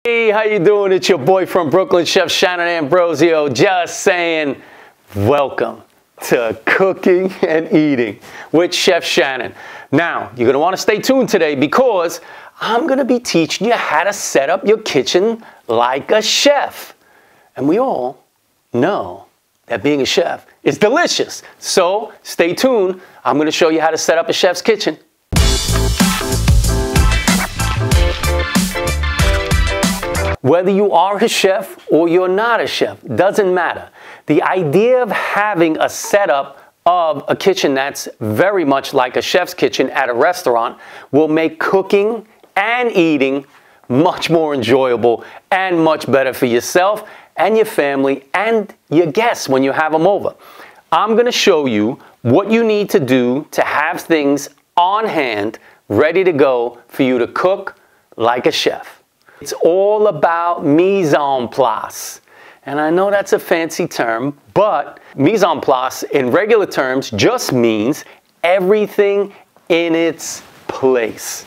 Hey, how you doing? It's your boy from Brooklyn, Chef Shannon Ambrosio, just saying welcome to Cooking and Eating with Chef Shannon. Now, you're going to want to stay tuned today because I'm going to be teaching you how to set up your kitchen like a chef. And we all know that being a chef is delicious. So stay tuned. I'm going to show you how to set up a chef's kitchen. Whether you are a chef or you're not a chef, doesn't matter. The idea of having a setup of a kitchen that's very much like a chef's kitchen at a restaurant will make cooking and eating much more enjoyable and much better for yourself and your family and your guests when you have them over. I'm going to show you what you need to do to have things on hand ready to go for you to cook like a chef. It's all about mise en place. And I know that's a fancy term, but mise en place in regular terms just means everything in its place.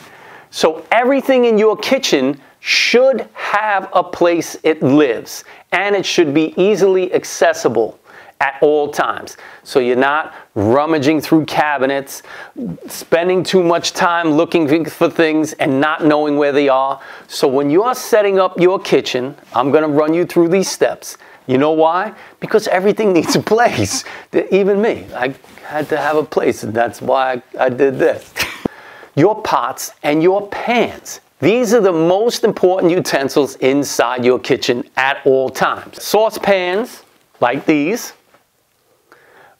So everything in your kitchen should have a place it lives, and it should be easily accessible at all times. So you're not rummaging through cabinets, spending too much time looking for things and not knowing where they are. So when you're setting up your kitchen, I'm going to run you through these steps. You know why? Because everything needs a place. Even me, I had to have a place, and that's why I did this. Your pots and your pans. These are the most important utensils inside your kitchen at all times. Saucepans like these,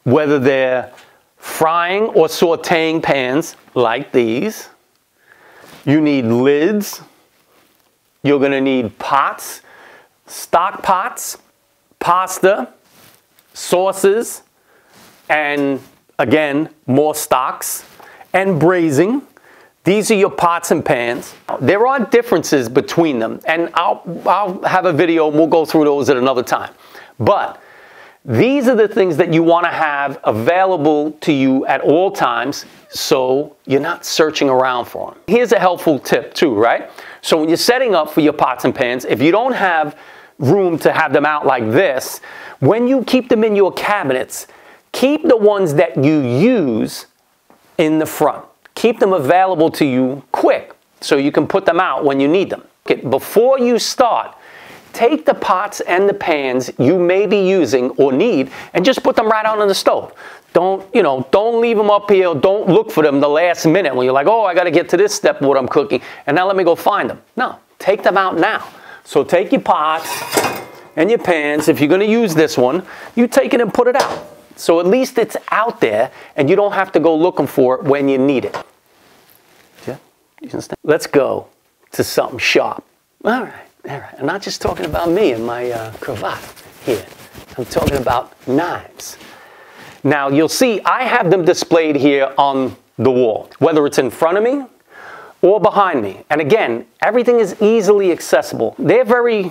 whether they're frying or sauteing pans like these. You need lids. You're going to need pots, stock pots, pasta, sauces, and again, more stocks, and braising. These are your pots and pans. There are differences between them, and I'll have a video and we'll go through those at another time. But these are the things that you want to have available to you at all times so you're not searching around for them. Here's a helpful tip too, right? So when you're setting up for your pots and pans, if you don't have room to have them out like this, when you keep them in your cabinets, keep the ones that you use in the front. Keep them available to you quick so you can put them out when you need them. Okay, before you start, take the pots and the pans you may be using or need and just put them right out on the stove. Don't leave them up here. Don't look for them the last minute when you're like, oh, I got to get to this step of what I'm cooking, and now let me go find them. No, take them out now. So take your pots and your pans. If you're going to use this one, you take it and put it out. So at least it's out there and you don't have to go looking for it when you need it. Yeah? You understand? Let's go to something sharp. All right. I'm not just talking about me and my cravat here. I'm talking about knives. Now, you'll see I have them displayed here on the wall, whether it's in front of me or behind me. And again, everything is easily accessible. They're very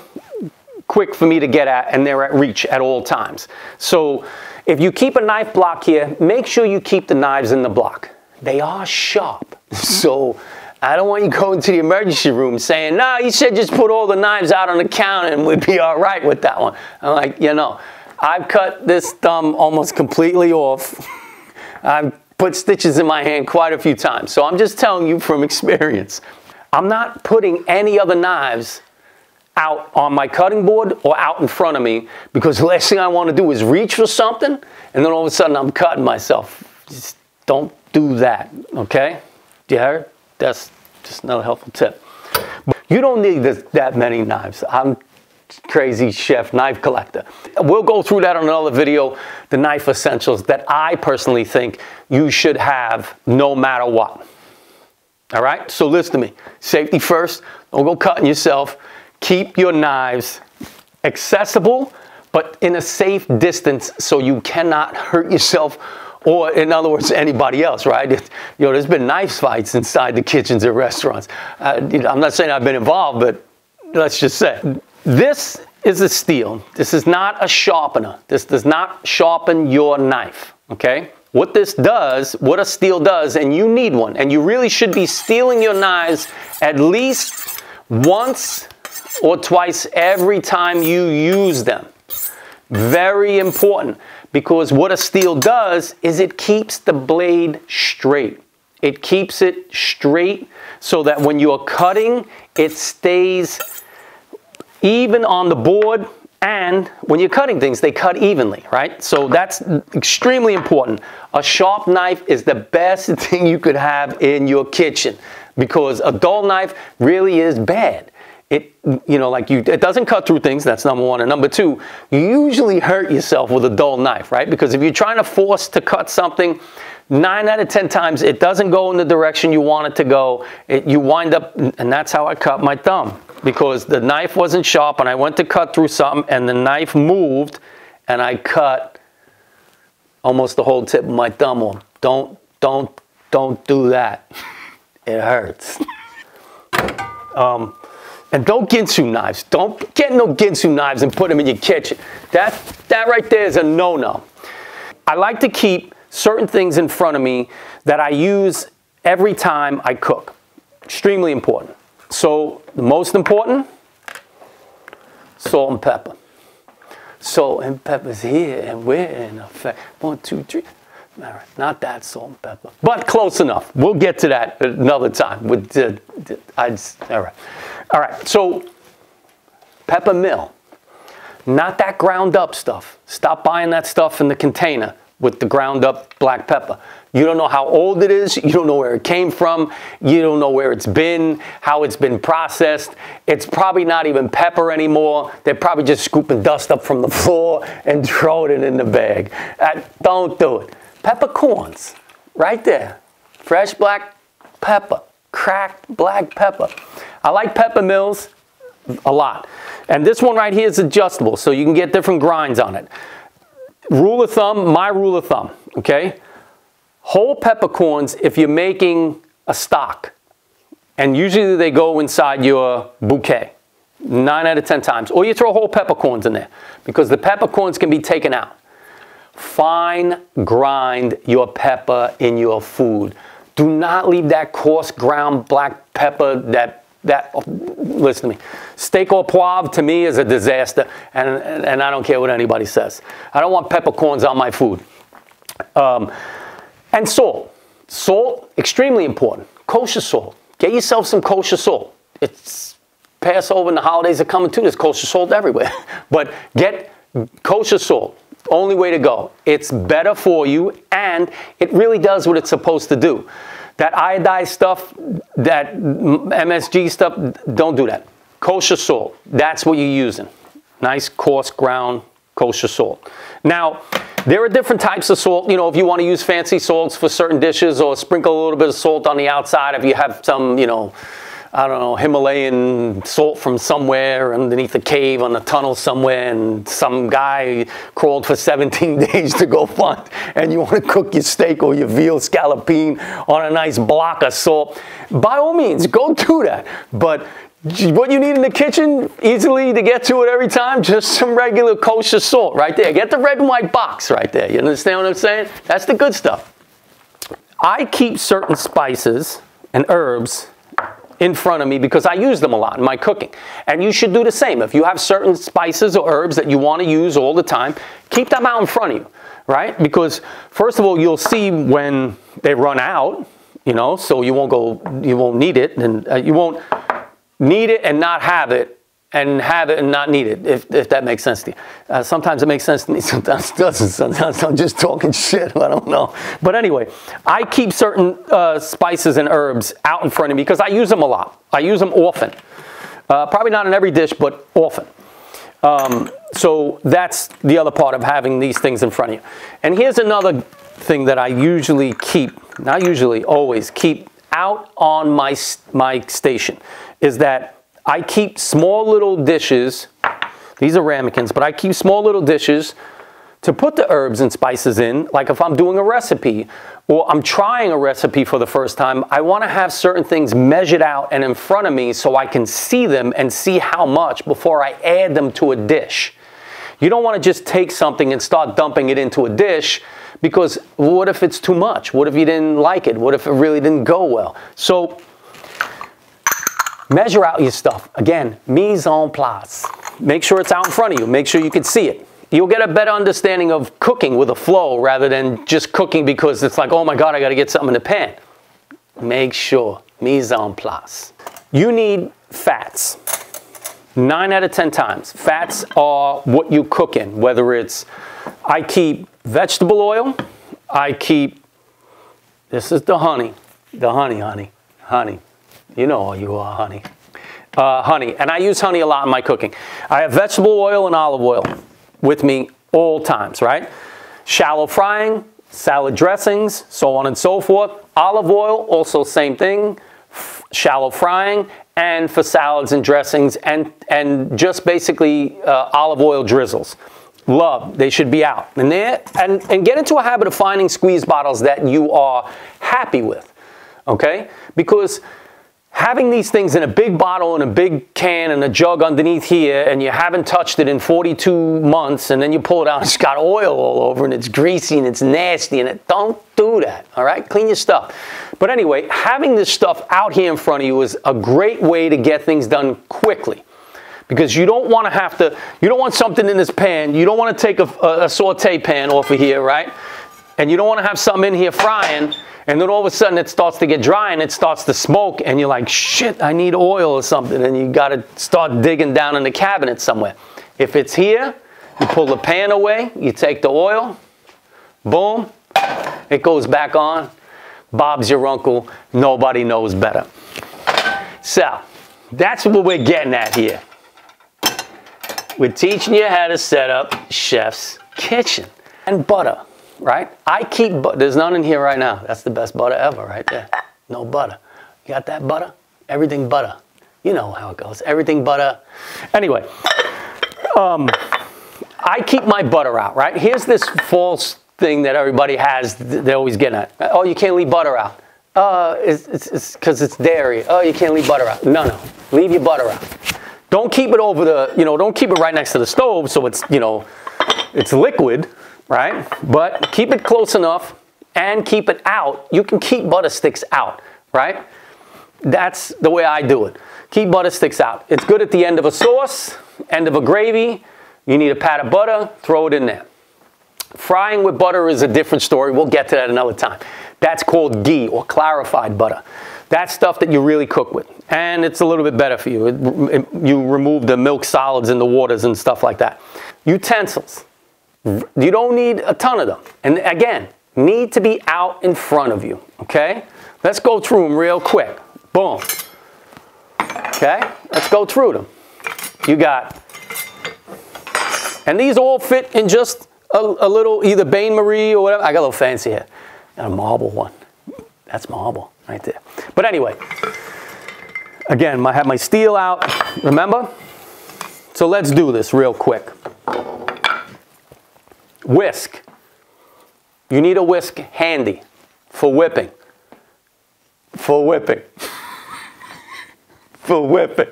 quick for me to get at, and they're at reach at all times. So if you keep a knife block here, make sure you keep the knives in the block. They are sharp. So I don't want you going to the emergency room saying, no, you should just put all the knives out on the counter and we'd be all right with that one. I'm like, I've cut this thumb almost completely off. I've put stitches in my hand quite a few times. So I'm just telling you from experience. I'm not putting any other knives out on my cutting board or out in front of me because the last thing I want to do is reach for something and then all of a sudden I'm cutting myself. Just don't do that, okay? You heard? That's just another helpful tip. You don't need that many knives. I'm crazy chef knife collector. We'll go through that on another video, the knife essentials that I personally think you should have no matter what. All right, so listen to me. Safety first, don't go cutting yourself. Keep your knives accessible, but in a safe distance so you cannot hurt yourself or, in other words, anybody else, right? There's been knife fights inside the kitchens at restaurants. I'm not saying I've been involved, but let's just say. This is a steel. This is not a sharpener. This does not sharpen your knife, okay? What this does, what a steel does, and you need one, and you really should be steeling your knives at least once or twice every time you use them. Very important, because what a steel does is it keeps the blade straight. It keeps it straight so that when you're cutting, it stays even on the board, and when you're cutting things, they cut evenly, right? So that's extremely important. A sharp knife is the best thing you could have in your kitchen, because a dull knife really is bad. It, you know, like it doesn't cut through things, that's number one. And number two, you usually hurt yourself with a dull knife, right? Because if you're trying to force to cut something, 9 out of 10 times, it doesn't go in the direction you want it to go. You wind up, and that's how I cut my thumb. Because the knife wasn't sharp, and I went to cut through something, and the knife moved, and I cut almost the whole tip of my thumb off. Don't do that. It hurts. And don't Ginsu knives. Don't get no Ginsu knives and put them in your kitchen. That right there is a no-no. I like to keep certain things in front of me that I use every time I cook. Extremely important. So the most important, salt and pepper. Salt and pepper's here, and we're in effect. 1, 2, 3. All right, not that salt and pepper, but close enough. We'll get to that another time. All right, so pepper mill, not that ground up stuff. Stop buying that stuff in the container with the ground up black pepper. You don't know how old it is. You don't know where it came from. You don't know where it's been, how it's been processed. It's probably not even pepper anymore. They're probably just scooping dust up from the floor and throwing it in the bag. Don't do it. Peppercorns, right there. Fresh black pepper, cracked black pepper. I like pepper mills a lot. And this one right here is adjustable, so you can get different grinds on it. Rule of thumb, my rule of thumb, okay? Whole peppercorns, if you're making a stock, and usually they go inside your bouquet, 9 out of 10 times, or you throw whole peppercorns in there, because the peppercorns can be taken out. Fine grind your pepper in your food. Do not leave that coarse ground black pepper listen to me. Steak au poivre to me is a disaster, and I don't care what anybody says. I don't want peppercorns on my food. And salt. Salt, extremely important. Kosher salt. Get yourself some kosher salt. It's Passover and the holidays are coming too. There's kosher salt everywhere. But get kosher salt. Only way to go. It's better for you, and it really does what it's supposed to do. That iodized stuff, that MSG stuff, don't do that. Kosher salt, that's what you're using. Nice, coarse, ground, kosher salt. Now, there are different types of salt. You know, if you want to use fancy salts for certain dishes, or sprinkle a little bit of salt on the outside if you have some, you know, I don't know, Himalayan salt from somewhere underneath a cave on a tunnel somewhere, and some guy crawled for 17 days to go find, and you want to cook your steak or your veal scallopine on a nice block of salt, by all means, go do that. But what you need in the kitchen, easily to get to it every time, just some regular kosher salt right there. Get the red and white box right there. You understand what I'm saying? That's the good stuff. I keep certain spices and herbs in front of me because I use them a lot in my cooking. And you should do the same. If you have certain spices or herbs that you want to use all the time, keep them out in front of you, right? Because first of all, you'll see when they run out, you know, so you won't need it, and you won't need it and not have it, and have it and not need it, if that makes sense to you. Sometimes it makes sense to me, sometimes it doesn't. Sometimes I'm just talking shit, I don't know. But anyway, I keep certain spices and herbs out in front of me because I use them a lot. I use them often. Probably not in every dish, but often. So that's the other part of having these things in front of you. And here's another thing that I usually keep, not usually, always keep out on my station, is that I keep small little dishes. These are ramekins, but I keep small little dishes to put the herbs and spices in. Like if I'm doing a recipe or I'm trying a recipe for the first time, I want to have certain things measured out and in front of me so I can see them and see how much before I add them to a dish. You don't want to just take something and start dumping it into a dish, because what if it's too much? What if you didn't like it? What if it really didn't go well? So Measure out your stuff. Again, mise en place. Make sure it's out in front of you. Make sure you can see it. You'll get a better understanding of cooking with a flow rather than just cooking because it's like, oh my God, I got to get something in the pan. Make sure, mise en place. You need fats. 9 out of 10 times. Fats are what you cook in, whether it's, I keep vegetable oil, I keep, this is the honey, honey. You know you are, honey. Honey, and I use honey a lot in my cooking. I have vegetable oil and olive oil with me all times, right? Shallow frying, salad dressings, so on and so forth. Olive oil, also same thing, shallow frying, and for salads and dressings, and just basically olive oil drizzles. Love, they should be out. And get into a habit of finding squeeze bottles that you are happy with, okay? Because having these things in a big bottle and a big can and a jug underneath here, and you haven't touched it in 42 months, and then you pull it out and it's got oil all over and it's greasy and it's nasty, and don't do that, all right? Clean your stuff. But anyway, having this stuff out here in front of you is a great way to get things done quickly. Because you don't want to have to, you don't want something in this pan, you don't want to take a saute pan off of here, right? And you don't want to have something in here frying, and then all of a sudden it starts to get dry and it starts to smoke, and you're like, shit, I need oil or something, and you got to start digging down in the cabinet somewhere. If it's here, you pull the pan away, you take the oil, boom, it goes back on. Bob's your uncle, nobody knows better. So, that's what we're getting at here. We're teaching you how to set up chef's kitchen. And butter, right? I keep butter. There's none in here right now. That's the best butter ever right there. No butter. You got that butter? Everything butter. You know how it goes. Everything butter. Anyway, I keep my butter out, right? Here's this false thing that everybody has, they're always getting at. Oh, you can't leave butter out. It's because it's dairy. Oh, you can't leave butter out. No, leave your butter out. Don't keep it over the, don't keep it right next to the stove so it's, it's liquid, right? But keep it close enough and keep it out. You can keep butter sticks out, right? That's the way I do it. Keep butter sticks out. It's good at the end of a sauce, end of a gravy. You need a pat of butter, throw it in there. Frying with butter is a different story. We'll get to that another time. That's called ghee, or clarified butter. That's stuff that you really cook with. And it's a little bit better for you. You remove the milk solids in the waters and stuff like that. Utensils. You don't need a ton of them. And again, need to be out in front of you, okay? Let's go through them real quick. Boom. Okay? Let's go through them. You got, and these all fit in just a little, either Bain Marie or whatever. I got a little fancy here. Got a marble one. That's marble right there. But anyway, again, I have my steel out, remember? So let's do this real quick. Whisk. You need a whisk handy for whipping. For whipping. For whipping.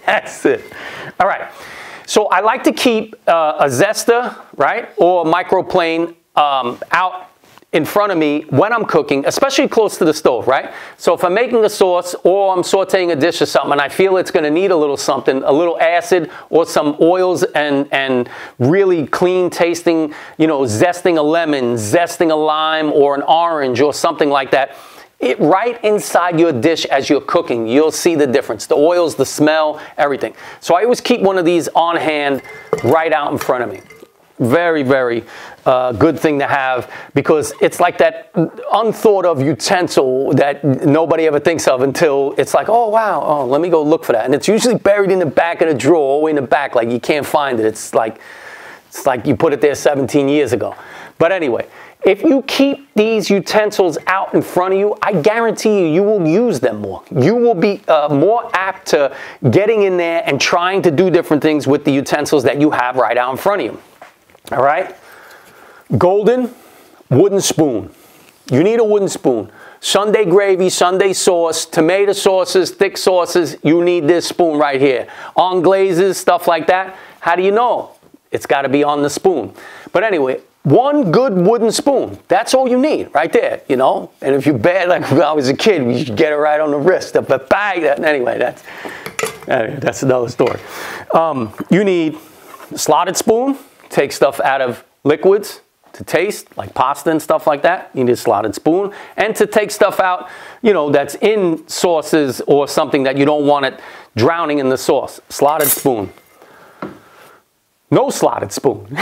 That's it. All right. So I like to keep a zester, right, or microplane out in front of me when I'm cooking, especially close to the stove, right? So if I'm making a sauce or I'm sauteing a dish or something and I feel it's going to need a little something, a little acid or some oils and really clean tasting, zesting a lemon, zesting a lime or an orange or something like that, right inside your dish as you're cooking, you'll see the difference. The oils, the smell, everything. So I always keep one of these on hand right out in front of me. Very, very good thing to have, because it's like that unthought of utensil that nobody ever thinks of until it's like, oh wow, let me go look for that. And it's usually buried in the back of the drawer, all the way in the back, like you can't find it. It's like you put it there 17 years ago. But anyway, if you keep these utensils out in front of you, I guarantee you, you will use them more. You will be more apt to getting in there and trying to do different things with the utensils that you have right out in front of you. All right? Golden wooden spoon. You need a wooden spoon. Sunday gravy, Sunday sauce, tomato sauces, thick sauces, you need this spoon right here. On glazes, stuff like that. How do you know? It's got to be on the spoon. But anyway, One good wooden spoon. That's all you need right there, you know. And if you're bad, like when I was a kid, we should get it right on the wrist. Anyway, that's another story. You need a slotted spoon. Take stuff out of liquids to taste, like pasta and stuff like that. You need a slotted spoon. And to take stuff out, you know, that's in sauces or something that you don't want it drowning in the sauce. Slotted spoon. No slotted spoon.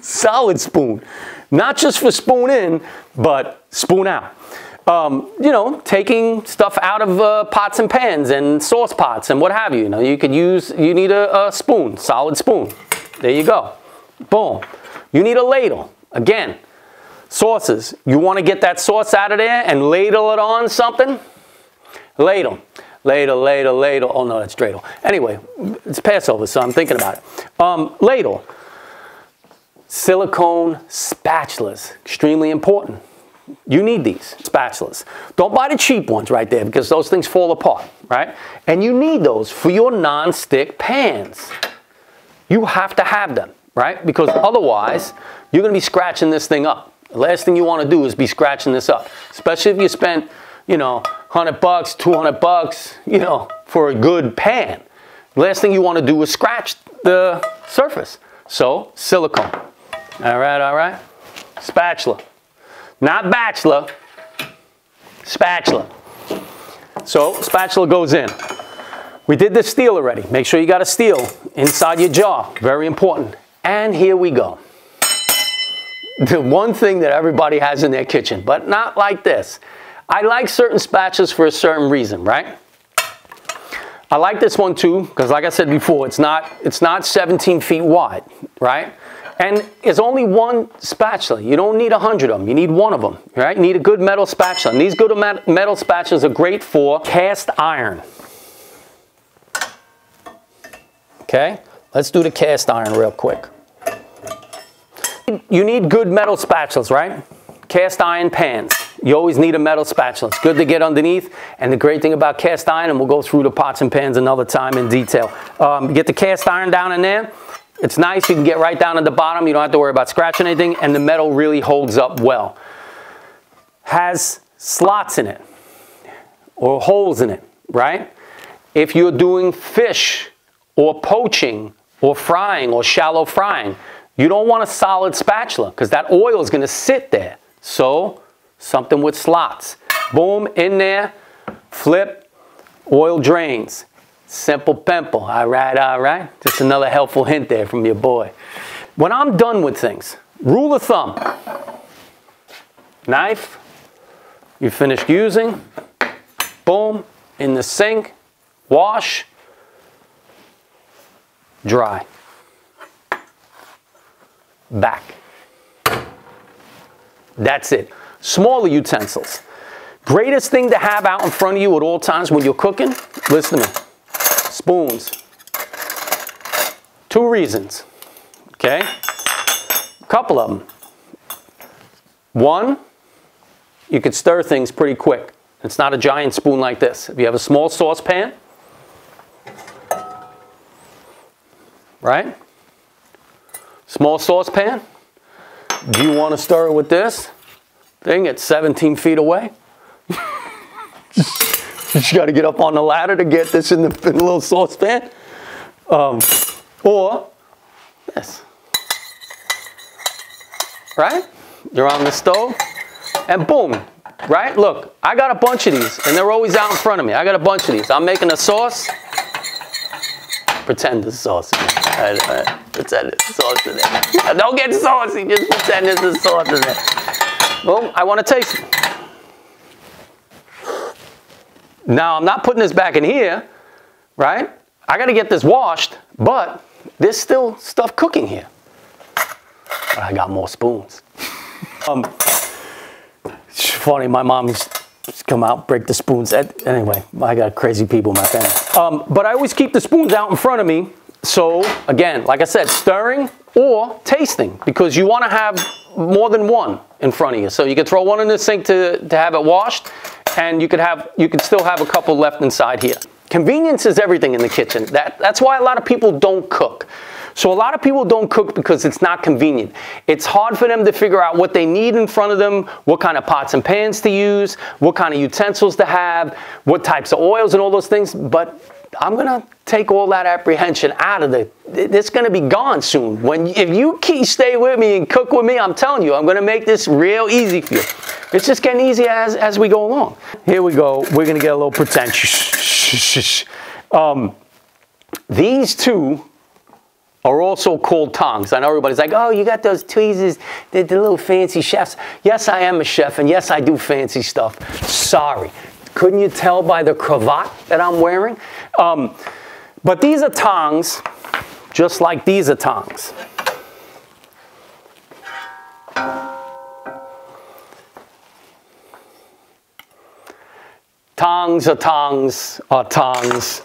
Solid spoon. Not just for spoon in, but spoon out. You know, taking stuff out of pots and pans and sauce pots and what have you. You know, you need a spoon, solid spoon. There you go. Boom. You need a ladle. Again, sauces. You want to get that sauce out of there and ladle it on something? Ladle. Ladle, ladle, ladle. Oh no, that's dreidel. Anyway, it's Passover, so I'm thinking about it. Ladle. Silicone spatulas. Extremely important. You need these spatulas. Don't buy the cheap ones right there because those things fall apart, right? And you need those for your non-stick pans. You have to have them, right? Because otherwise, you're going to be scratching this thing up. The last thing you want to do is be scratching this up. Especially if you spent, you know, $100, $200, you know, for a good pan. The last thing you want to do is scratch the surface. So, silicone. All right, all right. Spatula. Not bachelor, spatula. So spatula goes in. We did the steel already. Make sure you got a steel inside your jar. Very important. And here we go. The one thing that everybody has in their kitchen, but not like this. I like certain spatulas for a certain reason, right? I like this one too, because like I said before, it's not 17 feet wide, right? And it's only one spatula. You don't need 100 of them. You need one of them, right? You need a good metal spatula. And these good metal spatulas are great for cast iron. Okay? Let's do the cast iron real quick. You need good metal spatulas, right? Cast iron pans. You always need a metal spatula. It's good to get underneath. And the great thing about cast iron, and we'll go through the pots and pans another time in detail. Get the cast iron down in there. It's nice, you can get right down at the bottom, you don't have to worry about scratching anything, and the metal really holds up well. Has slots in it, or holes in it, right? If you're doing fish, or poaching, or frying, or shallow frying, you don't want a solid spatula, because that oil is going to sit there. So, something with slots. Boom, in there, flip, oil drains. Simple pimple, all right, all right. Just another helpful hint there from your boy. When I'm done with things, rule of thumb, knife, you finished using, boom, in the sink, wash, dry, back. That's it. Smaller utensils. Greatest thing to have out in front of you at all times when you're cooking, listen to me. Spoons. Two reasons, okay? A couple of them. One, you could stir things pretty quick. It's not a giant spoon like this. If you have a small saucepan, right? Small saucepan. Do you want to stir it with this thing at 17 feet away? You just got to get up on the ladder to get this in the little saucepan. Or this. Right? You're on the stove. And boom. Right? Look, I got a bunch of these. And they're always out in front of me. I got a bunch of these. I'm making a sauce. Pretend there's sauce in there. Pretend there's sauce in there. Don't get saucy. Just pretend there's a sauce in there. Boom. I want to taste it. Now, I'm not putting this back in here, right? I got to get this washed, but there's still stuff cooking here. But I got more spoons. It's funny, my mom used to come out, break the spoons. Anyway, I got crazy people in my family. But I always keep the spoons out in front of me. So, again, like I said, stirring or tasting, because you want to have more than one in front of you. So you can throw one in the sink to have it washed. And you could still have a couple left inside here. Convenience is everything in the kitchen. That's why a lot of people don't cook. So a lot of people don't cook because it's not convenient. It's hard for them to figure out what they need in front of them, what kind of pots and pans to use, what kind of utensils to have, what types of oils and all those things. But I'm going to take all that apprehension out of it. It's going to be gone soon. If you stay with me and cook with me, I'm telling you, I'm going to make this real easy for you. It's just getting easier as we go along. Here we go. We're going to get a little pretentious. These two are also called tongs. I know everybody's like, oh, you got those tweezers, the little fancy chefs. Yes, I am a chef, and yes, I do fancy stuff. Sorry. Couldn't you tell by the cravat that I'm wearing? But these are tongs, just like these are tongs. Tongs are tongs are tongs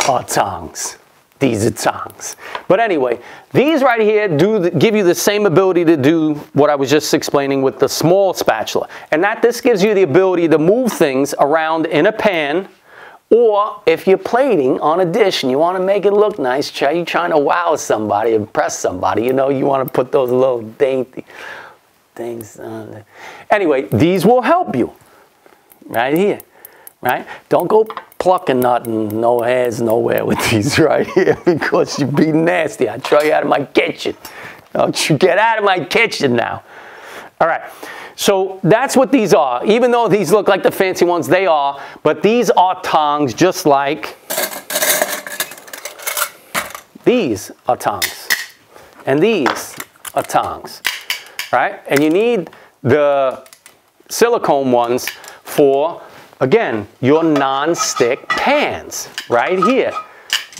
are tongs. These are tongs. But anyway, these right here give you the same ability to do what I was just explaining with the small spatula. And this gives you the ability to move things around in a pan, or if you're plating on a dish and you want to make it look nice, you're trying to wow somebody, impress somebody, you know, you want to put those little dainty things on there. Anyway, these will help you right here. Right? Don't go plucking nothing, no hairs nowhere with these right here, because you'd be nasty. I'd throw you out of my kitchen. Don't you get out of my kitchen now. All right. So that's what these are. Even though these look like the fancy ones, they are. But these are tongs, just like these are tongs. And these are tongs. Right? And you need the silicone ones for, again, your non-stick pans right here.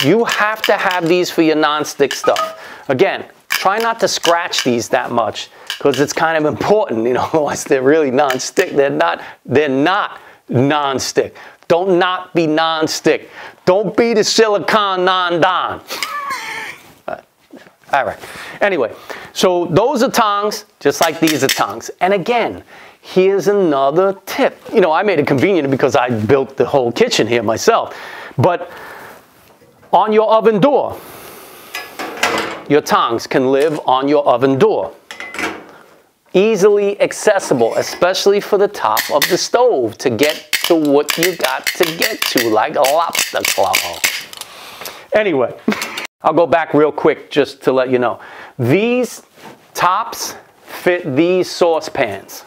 You have to have these for your non-stick stuff. Again, try not to scratch these that much, because it's kind of important, you know, otherwise they're really non-stick. They're not non-stick. Don't not be non-stick. Don't be the silicone non-don. All right. Anyway, so those are tongs, just like these are tongs. And again, here's another tip. You know, I made it convenient because I built the whole kitchen here myself. But on your oven door, your tongs can live on your oven door. Easily accessible, especially for the top of the stove to get to what you got to get to, like a lobster claw. Anyway, I'll go back real quick just to let you know. These tops fit these saucepans.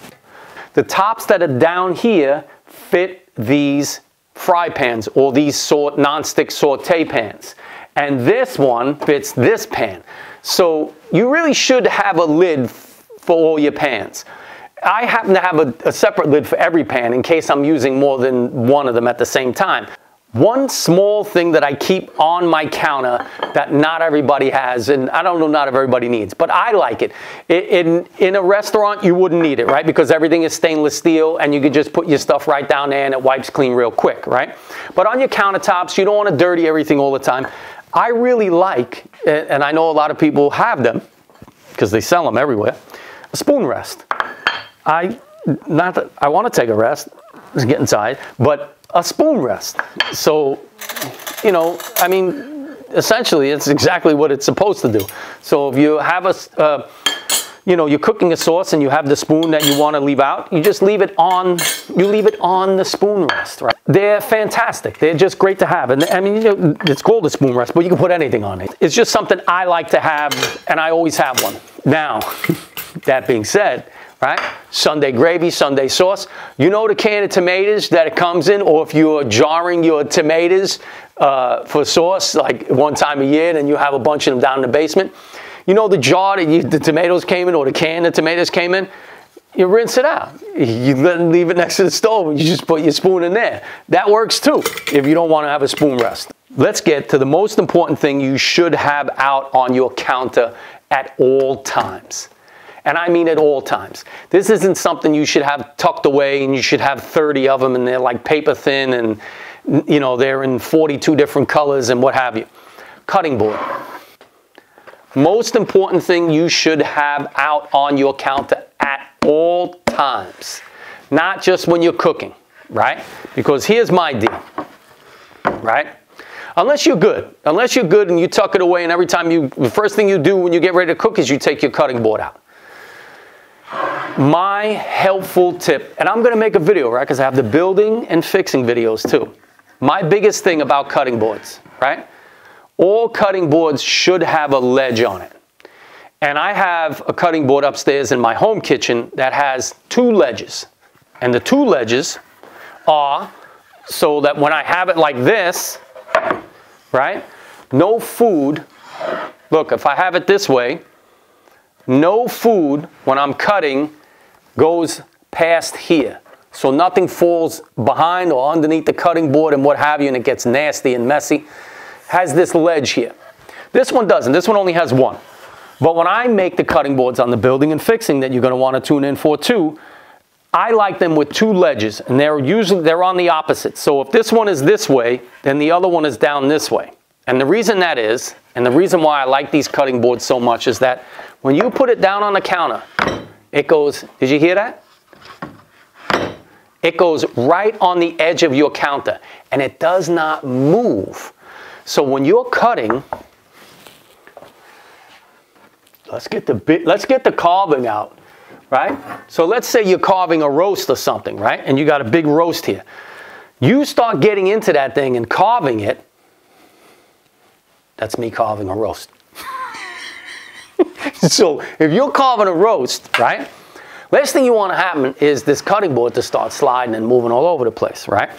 The tops that are down here fit these fry pans or these non-stick saute pans. And this one fits this pan. So you really should have a lid for all your pans. I happen to have a separate lid for every pan in case I'm using more than one of them at the same time. One small thing that I keep on my counter that not everybody has, and I don't know not everybody needs, but I like it. In a restaurant, you wouldn't need it, right? Because everything is stainless steel and you can just put your stuff right down there and it wipes clean real quick, right? But on your countertops, you don't want to dirty everything all the time. I really like, and I know a lot of people have them because they sell them everywhere, a spoon rest. Not that I want to take a rest, just get inside, but a spoon rest. So, you know, I mean, essentially, it's exactly what it's supposed to do. So if you have you know, you're cooking a sauce and you have the spoon that you want to leave out, you just leave it on, the spoon rest, right? They're fantastic. They're just great to have. And I mean, you know, it's called a spoon rest, but you can put anything on it. It's just something I like to have, and I always have one. Now, that being said, right? Sunday gravy, Sunday sauce. You know the can of tomatoes that it comes in, or if you're jarring your tomatoes for sauce, like one time a year, and you have a bunch of them down in the basement. You know the jar that the tomatoes came in, or the can of tomatoes came in? You rinse it out. You leave it next to the stove, and you just put your spoon in there. That works too, if you don't want to have a spoon rest. Let's get to the most important thing you should have out on your counter at all times. And I mean at all times. This isn't something you should have tucked away and you should have 30 of them and they're like paper thin and, you know, they're in 42 different colors and what have you. Cutting board. Most important thing you should have out on your counter at all times. Not just when you're cooking, right? Because here's my deal, right? Unless you're good. Unless you're good and you tuck it away and every time the first thing you do when you get ready to cook is you take your cutting board out. My helpful tip, and I'm going to make a video, right, because I have the building and fixing videos too. My biggest thing about cutting boards, right? All cutting boards should have a ledge on it. And I have a cutting board upstairs in my home kitchen that has 2 ledges. And the 2 ledges are so that when I have it like this, right, no food, look, if I have it this way, no food when I'm cutting goes past here. So nothing falls behind or underneath the cutting board and what have you, and it gets nasty and messy. Has this ledge here. This one doesn't. This one only has 1. But when I make the cutting boards on the building and fixing that you're going to want to tune in for too, I like them with 2 ledges, and they're on the opposite. So if this one is this way, then the other one is down this way. And the reason that is, and the reason why I like these cutting boards so much is that when you put it down on the counter, it goes, did you hear that? It goes right on the edge of your counter, and it does not move. So when you're cutting, let's get the carving out, right? So let's say you're carving a roast or something, right? And you got a big roast here. You start getting into that thing and carving it. That's me carving a roast. So if you're carving a roast, right? Last thing you want to happen is this cutting board to start sliding and moving all over the place, right?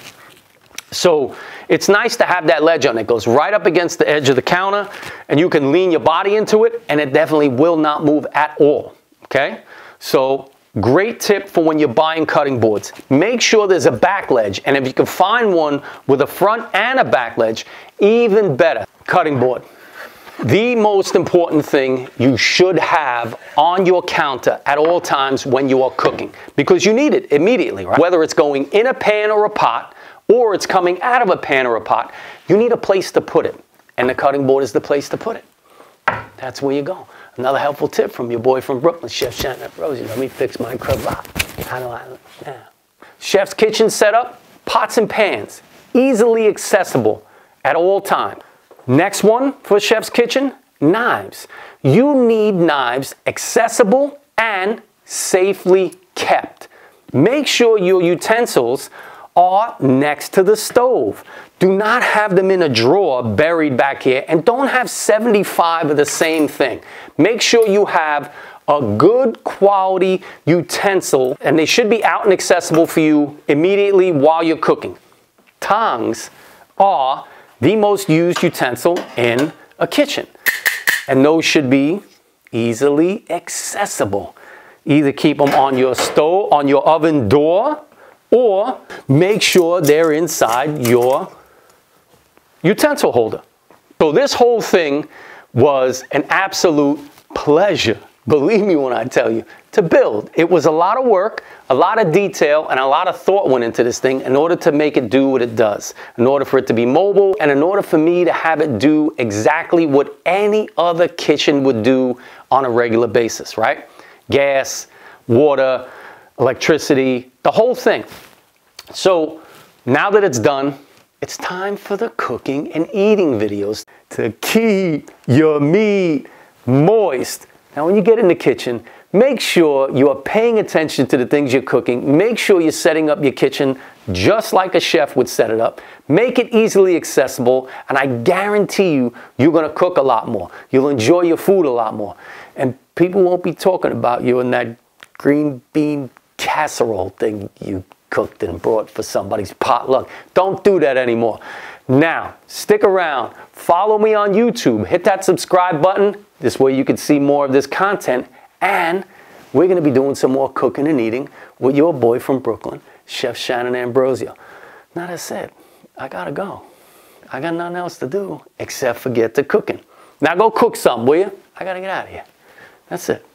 So it's nice to have that ledge on it. It goes right up against the edge of the counter, and you can lean your body into it, and it definitely will not move at all, okay? So great tip for when you're buying cutting boards. Make sure there's a back ledge, and if you can find one with a front and a back ledge, even better. Cutting board. The most important thing you should have on your counter at all times when you are cooking, because you need it immediately, right? Whether it's going in a pan or a pot, or it's coming out of a pan or a pot, you need a place to put it. And the cutting board is the place to put it. That's where you go. Another helpful tip from your boy from Brooklyn, Chef Shannon Ambrosia. Let me fix my cravat. Yeah. Chef's kitchen setup, pots and pans, easily accessible at all times. Next one for Chef's kitchen, knives. You need knives accessible and safely kept. Make sure your utensils are next to the stove. Do not have them in a drawer buried back here, and don't have 75 of the same thing. Make sure you have a good quality utensil, and they should be out and accessible for you immediately while you're cooking. Tongs are the most used utensil in a kitchen, and those should be easily accessible. Either keep them on your stove, on your oven door, or make sure they're inside your utensil holder. So this whole thing was an absolute pleasure, believe me when I tell you, to build. It was a lot of work, a lot of detail, and a lot of thought went into this thing in order to make it do what it does, in order for it to be mobile, and in order for me to have it do exactly what any other kitchen would do on a regular basis, right? Gas, water, electricity, the whole thing. So now that it's done, it's time for the cooking and eating videos to keep your meat moist. Now when you get in the kitchen, make sure you are paying attention to the things you're cooking. Make sure you're setting up your kitchen just like a chef would set it up. Make it easily accessible, and I guarantee you, you're going to cook a lot more. You'll enjoy your food a lot more. And people won't be talking about you in that green bean casserole thing you cooked and brought for somebody's potluck. Don't do that anymore. Now, stick around. Follow me on YouTube. Hit that subscribe button. This way you can see more of this content. And we're going to be doing some more cooking and eating with your boy from Brooklyn, Chef Shannon Ambrosio. Now that said, I got to go. I got nothing else to do except for get to cooking. Now go cook something, will you? I got to get out of here. That's it.